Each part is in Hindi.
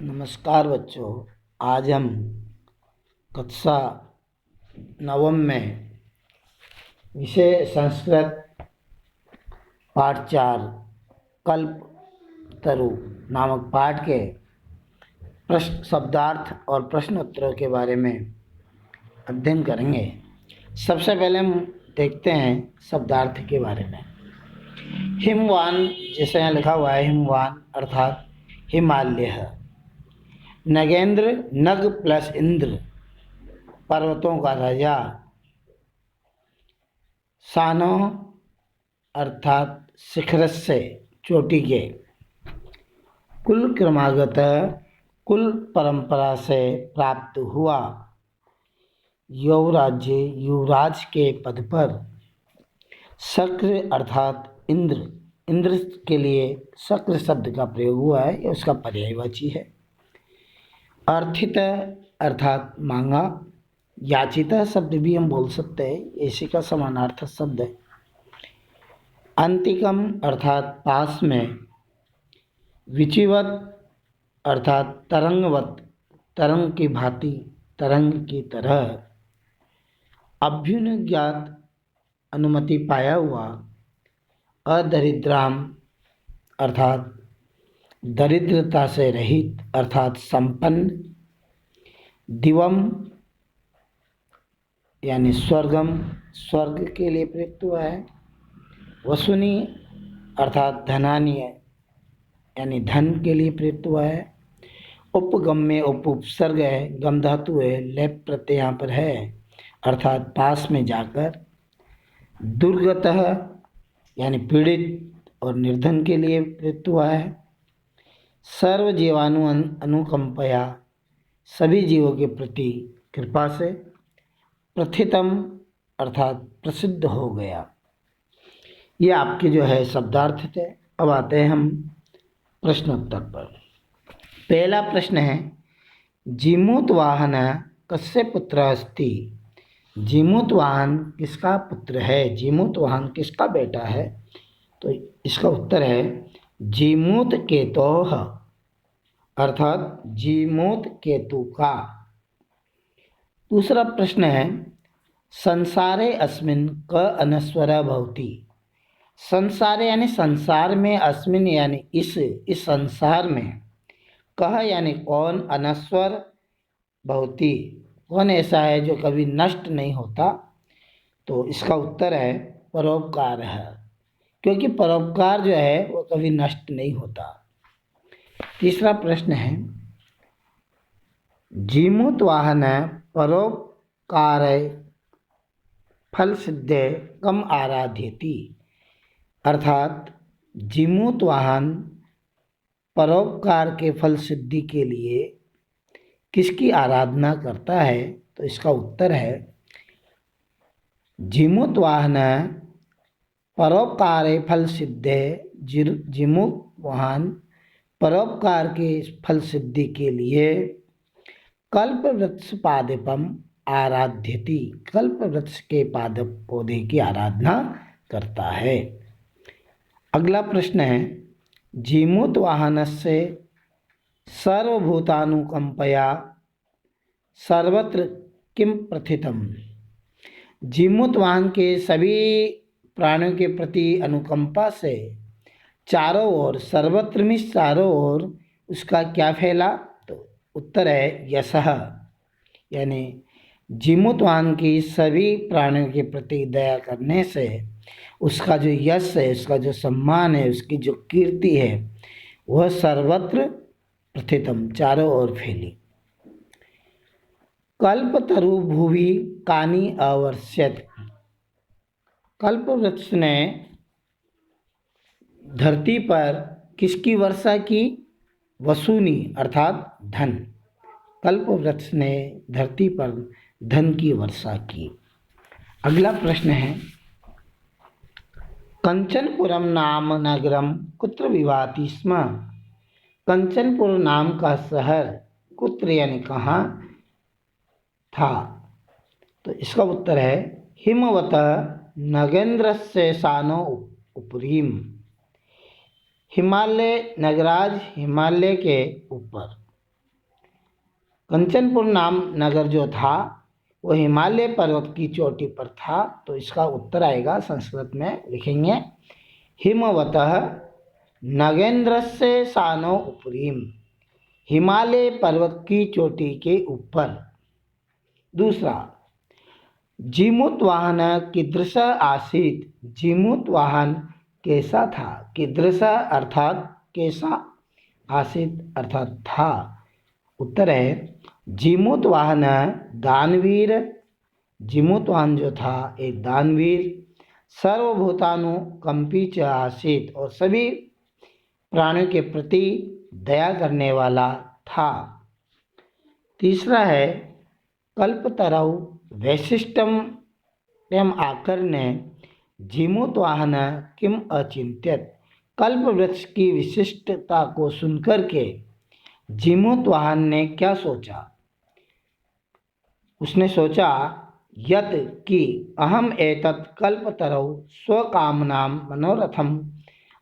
नमस्कार बच्चों। आज हम कक्षा नवम में विषय संस्कृत पाठ 4 कल्पतरु नामक पाठ के प्रश्न शब्दार्थ और प्रश्न उत्तरों के बारे में अध्ययन करेंगे। सबसे पहले हम देखते हैं शब्दार्थ के बारे में। हिमवान, जैसे यहाँ लिखा हुआ है हिमवान अर्थात हिमालय। नगेंद्र, नग प्लस इंद्र, पर्वतों का राजा। सानो अर्थात शिखरस्य, चोटी के। कुल क्रमागत, कुल परंपरा से प्राप्त हुआ। युवराज्य, युवराज के पद पर। शक्र अर्थात इंद्र, इंद्र के लिए शक्र शब्द का प्रयोग हुआ है, ये उसका पर्यायवाची है। अर्थित अर्थात मांगा। याचिता शब्द भी हम बोल सकते हैं, इसी का समानार्थक शब्द है। अंतिकम अर्थात पास में। विचिवत अर्थात तरंगवत, तरंग की भांति, तरंग की तरह। अभ्युनज्ञात अनुमति पाया हुआ। अदरिद्राम अर्थात दरिद्रता से रहित अर्थात संपन्न। दिवम यानी स्वर्गम, स्वर्ग के लिए प्रयुक्त हुआ है। वसुनी अर्थात धनानीय यानी धन के लिए प्रयुक्त हुआ है। उपगम में उपसर्ग है, गम धातु है, लेप प्रत्यय यहाँ पर है अर्थात पास में जाकर। दुर्गतः यानी पीड़ित और निर्धन के लिए प्रयुक्त हुआ है। सर्वजीवाणु अनुकंपया, सभी जीवों के प्रति कृपा से। प्रथितम अर्थात प्रसिद्ध हो गया। ये आपके जो है शब्दार्थ थे। अब आते हैं हम प्रश्नोत्तर पर। पहला प्रश्न है, जीमूतवाहन कस्य पुत्र अस्ति। जीमूतवाहन किसका पुत्र है, जीमूतवाहन किसका बेटा है? तो इसका उत्तर है जीमूत केतोः अर्थात जीमूत केतु का। दूसरा प्रश्न है, संसारे अस्मिन् क अनस्वरः भवति। संसारे यानी संसार में, अस्मिन् यानी इस संसार में, कह यानी कौन, अनस्वर भवति कौन ऐसा है जो कभी नष्ट नहीं होता। तो इसका उत्तर है परोपकार है, क्योंकि परोपकार जो है वो कभी नष्ट नहीं होता। तीसरा प्रश्न है, जीमूतवाहन परोपकार फल सिद्धे कम आराध्यति। अर्थात जीमूतवाहन परोपकार के फल सिद्धि के लिए किसकी आराधना करता है? तो इसका उत्तर है जीमूतवाहन परोपकार फल सिद्धे, जीमूतवाहन परोपकार के फल सिद्धि के लिए कल्प वृक्ष पादपम आराध्यति, कल्प वृक्ष के पादप पौधे की आराधना करता है। अगला प्रश्न है, जीमूतवाहनस्य सर्वभूतानुकंपया सर्वत्र किम प्रथितम। जीमूतवाहन के सभी प्राणियों के प्रति अनुकंपा से चारों ओर, सर्वत्र में चारों ओर उसका क्या फैला? तो उत्तर है यशः, यानी जीमूतवाहन की सभी प्राणियों के प्रति दया करने से उसका जो यश है, उसका जो सम्मान है, उसकी जो कीर्ति है, वह सर्वत्र प्रथितम, चारों ओर फैली। कल्पतरु भुवि कानि अवर्ष्यत्। कल्प वृक्ष ने धरती पर किसकी वर्षा की? वसूनी अर्थात धन। कल्प वृक्ष ने धरती पर धन की वर्षा की। अगला प्रश्न है, कंचनपुरम नाम नगरम कुत्र विभाति स्म। कंचनपुर नाम का शहर कुत्र यानी कहाँ था? तो इसका उत्तर है हिमवत नगेंद्रस्य सानो उपरीम। हिमालय, नगराज हिमालय के ऊपर। कंचनपुर नाम नगर जो था वो हिमालय पर्वत की चोटी पर था। तो इसका उत्तर आएगा, संस्कृत में लिखेंगे हिमवतः नगेंद्रस्य सानो उपरीम, हिमालय पर्वत की चोटी के ऊपर। दूसरा, जीमूतवाहन कीदृश आसीत्, जीमूतवाहन कैसा था, कीदृश अर्थात कैसा, आसीत् अर्थात था। उत्तर है जीमूतवाहन दानवीर, जीमूतवाहन जो था एक दानवीर, सर्वभूतानुकंपी च आसीत्, और सभी प्राणियों के प्रति दया करने वाला था। तीसरा है कल्पतरौ वैशिष्टम एवं आकर्ण्य जीमूतवाहन किम अचिंत्यत, कल्प वृक्ष की विशिष्टता को सुनकर के जीमूतवाहन ने क्या सोचा। उसने सोचा यत कि अहम एतत् कल्पतरौ स्वकामनां मनोरथम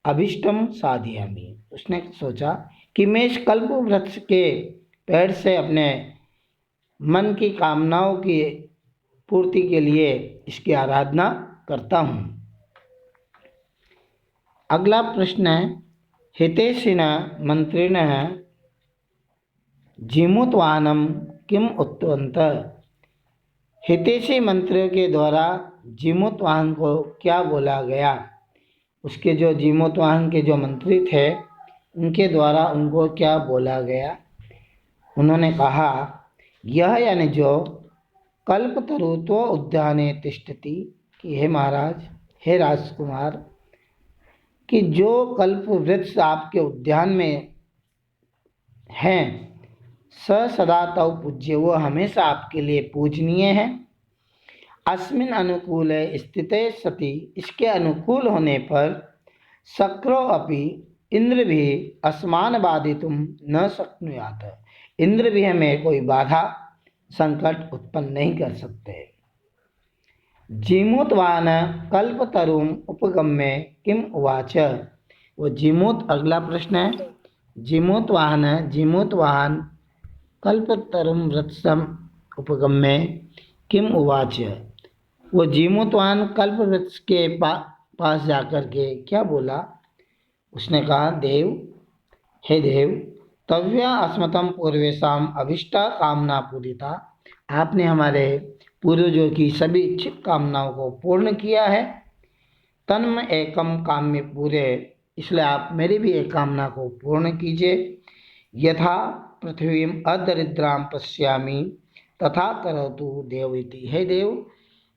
अभिष्टम साधयामि, उसने सोचा कि मैं इस कल्प वृक्ष के पेड़ से अपने मन की कामनाओं की पूर्ति के लिए इसकी आराधना करता हूँ। अगला प्रश्न है हितैषिण मंत्रिणः जीमूतवाहनम किम उक्तवन्तः, हितैषी मंत्रियों के द्वारा जीमूतवाहन को क्या बोला गया। उसके जो जीमूतवाहन के जो मंत्री थे उनके द्वारा उनको क्या बोला गया। उन्होंने कहा यह यानी जो कल्पतरुत्व उद्याने तिष्ठति, कि हे महाराज, हे राजकुमार, कि जो कल्प वृक्ष आपके उद्यान में हैं स सदा तव पूज्य, वो हमेशा आपके लिए पूजनीय है। अस्मिन अनुकूल स्थिते सति, इसके अनुकूल होने पर शक्रो अपि इंद्र भी अस्मान बाधितुम न शक्नुयात्, इंद्र भी हमें कोई बाधा संकट उत्पन्न नहीं कर सकते। जीमूतवाहन कल्पतरुम उपगम्य किम उवाच, वो जीमूत, अगला प्रश्न है जीमूतवाहन कल्पतरुम वृक्षम उपगम्य किम उवाच, वो जीमूतवाहन कल्प वृक्ष के पास जाकर के क्या बोला। उसने कहा देव, हे देव, तव्या अस्मतम पूर्वेशम अभिष्टा कामना पूरिता, आपने हमारे पूर्वजों की सभी इच्छित कामनाओं को पूर्ण किया है। तन्म एकम काम्य पूरे, इसलिए आप मेरी भी एक कामना को पूर्ण कीजिए। यथा पृथ्वीम अदरिद्राम पश्यामि तथा करोतु देव इति, हे देव,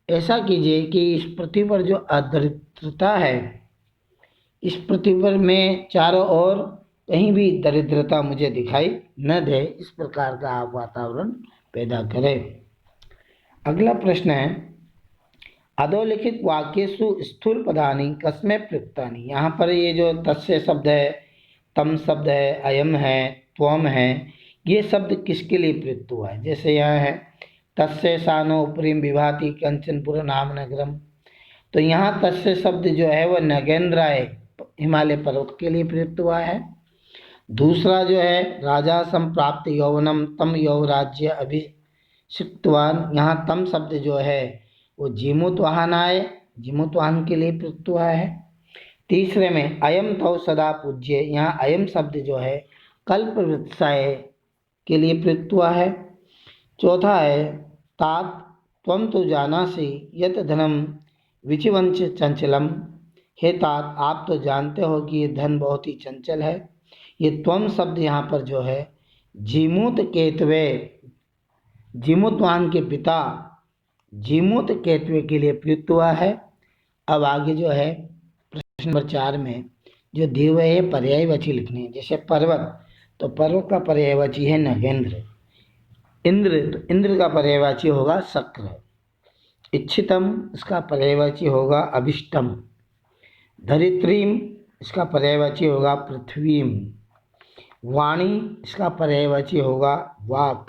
ऐसा कीजिए कि इस पृथ्वी पर जो अदरिद्रता है, इस पृथ्वी पर में चारों ओर कहीं भी दरिद्रता मुझे दिखाई न दे, इस प्रकार का आप वातावरण पैदा करें। अगला प्रश्न है अधोलिखित वाक्येषु स्थूल पदानि कस्मै प्रयुक्तानि, यहाँ पर ये जो तस्य शब्द है, तम शब्द है, अयम है, त्वम है, ये शब्द किसके लिए प्रयुक्त हुआ है। जैसे यहाँ है तस्य सानो उपरिम विभाति कंचनपुर नाम नगरम, तो यहाँ तस्य शब्द जो है वह नगेंद्राय हिमालय पर्वत के लिए प्रयुक्त हुआ है। दूसरा जो है राजा संप्राप्त यौवनम तम यौराज्य अभिषिक्तवान, यहाँ तम शब्द जो है वो जीमूतवाहन आए, जीमूतवाहन के लिए प्रयुक्त हुआ है। तीसरे में अयम तव सदा पूज्य, यहाँ अयम शब्द जो है कल्प वृक्षाय के लिए प्रयुक्त हुआ है। चौथा है तात त्वम तो जानासि यत धनम विचिवंच चंचलम, हे तात, आप तो जानते हो कि ये धन बहुत ही चंचल है। ये त्वम शब्द यहाँ पर जो है जीमूत केतवे, जीमूतवाहन के पिता जीमूत केतवे के लिए प्रयुक्त हुआ है। अब आगे जो है प्रश्न नंबर 4 में जो दिए हुए है पर्यायवाची लिखने हैं। जैसे पर्वत, तो पर्वत का पर्यायवाची है नगेंद्र। इंद्र, तो इंद्र का पर्यायवाची होगा शक्र। इच्छितम, इसका पर्यायवाची होगा अभिष्टम। धरित्रीम, इसका पर्यायवाची होगा पृथ्वीम। वाणी, इसका पर्यायवाची होगा वाक।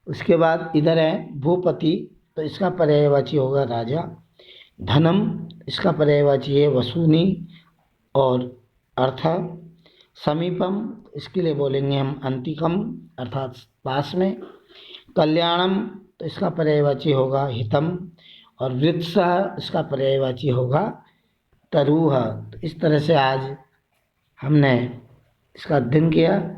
उसके बाद इधर है भूपति, तो इसका पर्यायवाची होगा राजा। धनम, इसका पर्यायवाची है वसूनी और अर्थ। समीपम, इसके लिए बोलेंगे हम अंतिकम अर्थात पास में। कल्याणम, तो इसका पर्यायवाची होगा हितम। और वृत्सः, इसका पर्यायवाची होगा तरुः। तो इस तरह से आज हमने इसका अध्ययन किया।